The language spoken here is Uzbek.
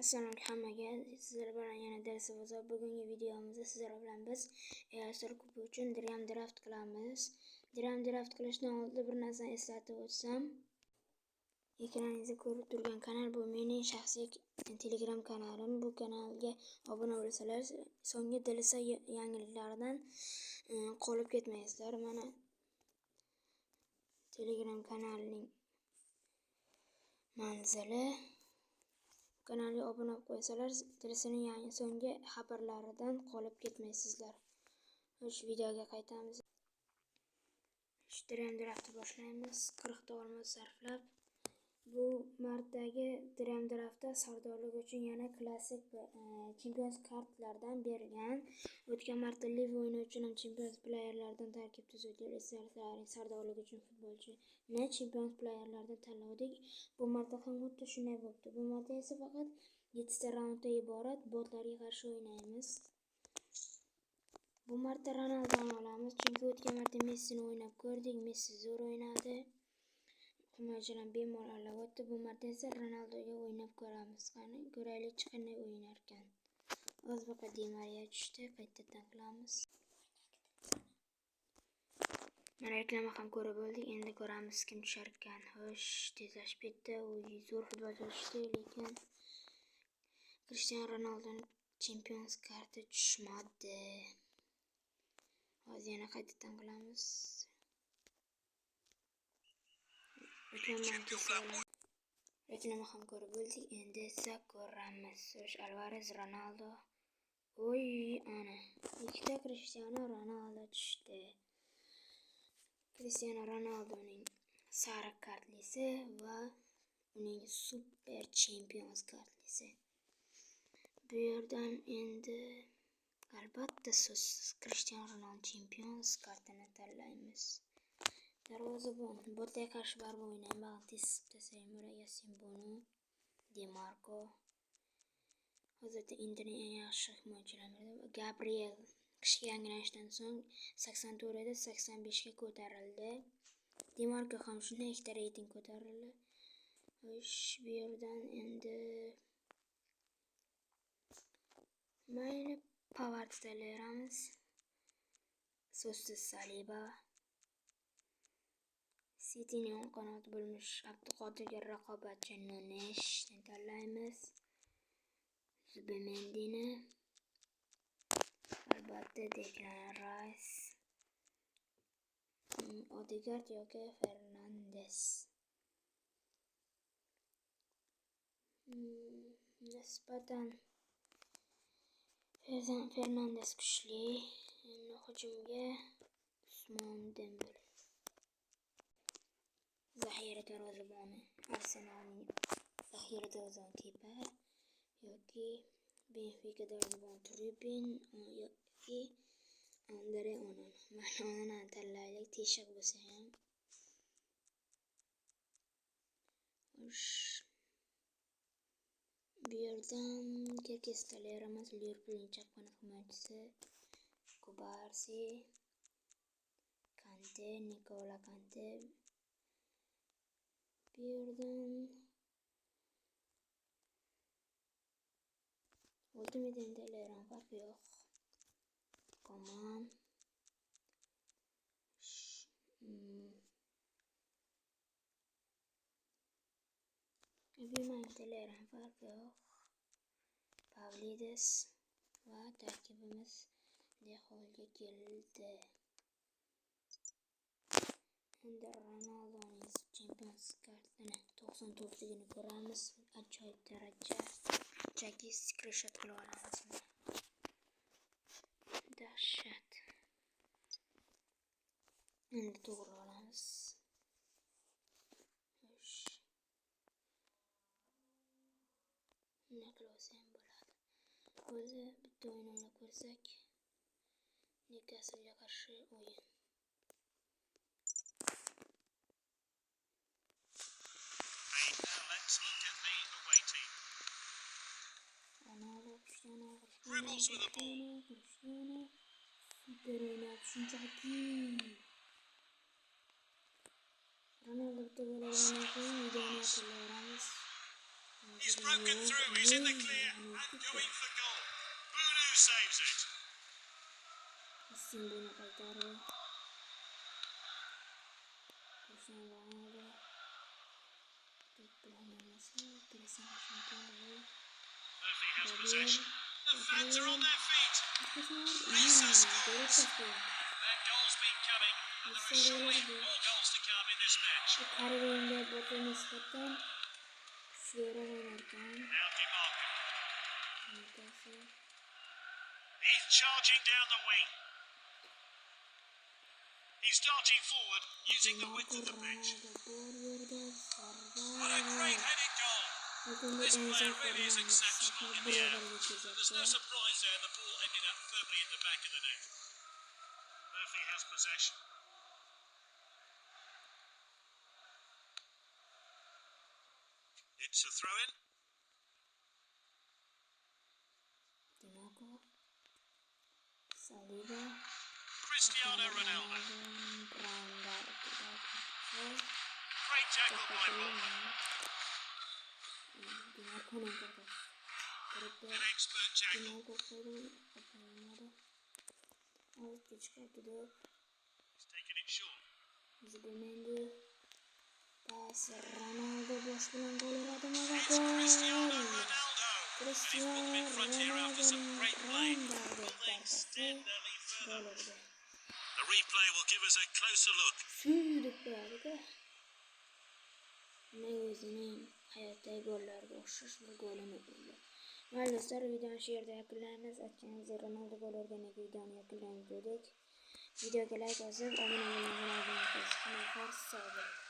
Assalomu hammaga, sizlar bilan yana dars bozor. Bugungi videomizda sizlar bilan biz Airsoft kupi uchun Dream Draft qilamiz. Dream Draft qilishdan oldin bir narsani eslatib o'tsam, ekraningizda ko'rib turgan kanal bu mening shaxsiy Telegram kanalim. Bu kanalga obuna bo'lsalar, so'nggi dilsa yangiliklardan qolib ketmaysizlar. Mana Telegram kanalining manzili. Kanalga obuna bo'lib qo'ysalar, dilsining yangi so'nggi xabarlaridan qolib ketmaysizlar. O'sh videoga qaytamiz. Dream Draft'ni boshlaymiz. 40 ta olmos sarflab. Bu martdagi Dream Draft'da sardorlik uchun yana klassik Champions kartlardan berilgan. O'tgan marta Live o'yini uchun ham Champions playerlardan tarkib tuzuvdik. Sardorlik uchun futbolchini Champions playerlardan tanladik. Bu marta ham xuddi shunday bo'ldi. Bu marta esa faqat 7 ta raunddan iborat botlarga qarshi o'ynaymiz. Bu marta Ronaldoni olamiz, chunki o'tgan marta Messini o'ynab ko'rdik. Messi zo'r o'ynadi. Himoyachilar bemalol olib o'tdi. Bu marta esa Ronaldoga o'ynab ko'ramiz. Qani ko'raylik qanday o'yinar ekan. O'zbaqa Di Maria tushdi, qaytadan qilamiz. Mana reklama ham ko'rib bo'ldik. Endi ko'ramiz kim tushar ekan. Xo'sh, tezlashib ketdi. U zo'r futbolchi tushdi, lekin Cristiano Ronaldoning Champions karti tushmadi. Hozir yana qaytadan qilamiz. Reklama ham ko'rib bo'ldik. Endi esa ko'ramiz. Alvarez, Ronaldo. Oy, ana. Ikkita Cristiano Ronaldo tushdi. Cristiano Ronaldoning sariq kartlisi va uning super Champions kartlisi. Bu yerdan endi albatta so'zsiz Cristiano Ronaldo Champions kartini tanlaymiz. Darvozabon botga qarshi baribir o'ynayman. Tezda Yasin Bono, Di Marco. Hozirda Interning eng yaxshi himoyachilaridan Gabriel qishki yangilanishdan so'ng 84 edi, 85 ga ko'tarildi. Di Marco ham shunday ikkita reyting ko'tarildi. Xo'sh, bu yerdan endi mayli Pavard tanlaymiz. So'zsiz Saliba. City'ning o'ng qanoti bo'lmish Abduqodirga raqobatchi Nuneshni tanlaymiz. Zubimendini. Albatta Declan Rice. Odegaard yoki Fernandes. Nisbatan Fernandes kuchli. Endi hujumga Usmon Dembele. Zaxira darvozaboni Arsenalning zaxira darvozaboni Kepa yoki Benfica darvozaboni Trubin yoki Andre Onana. Mana Onanani tanlaylik, teshik bo'lsa ham. Xo'sh. Bu yerdan Kekes tanlaymiz. Liverpoolning chap qanot himoyachisi Kubarsi, Kante, Nikola Kante. Bu yerdan Ultimate tanlayman, farqi yo'q. Koman. Bilmayman tanlayman, farqi yo'q. Pavlides va tarkibimiz Deholga keldi. Endi Ronaldoning Champions kartini 99ligini ko'ramiz. Ajoyib daraja. Chaki screenshot qilib olamiz. Dahshat. Endi to'g'ri olamiz. Xo'sh. Nima qilsam bo'ladi? O'zi bitta o'yin o'ynab ko'rsak, Newcastle'ga qarshi o'yin. Cristiano. Super o'ynab shunchaki. Ronaldo bitta gol urgandan keyin videoni yakunlaymiz. He's broken through. He's in the clear and going for goal. Bunu saves it. Messi bunu kaytarıyor. Cristiano Ronaldo. Murphy has possession. The fans are on their feet. Jesus scores. That goal's been coming, and there are surely more goals to come in this match. Kariyerinde botu nispeten şöyle oynarken Now he's charging down the wing. He's darting forward using the width of the pitch. What a great headed goal. This player really is exceptional in the air. There's no surprise there, the ball ended up firmly in the back of the net. Murphy has possession. It's a throw-in. Tinaco, Saliba, Cristiano Ronaldo. Great tackle by Robben. An expert tackle. He's taken it short. Ronaldo boş bulan gol aradı mı? It's Cristiano Ronaldo. And he's put them in front here after some great play. Will they extend their lead further? The replay will give us a closer look. Sürdük böyle. Ne özünün hayatta gollarda oxşaş bir golünü buldu. Arkadaşlar videonun şu yerde yakınlarınız açığınızda Ronaldo gol organik videonu yakınlarını gördük. Videoya like basıp abone olmayı unutmayın. Sağ olun.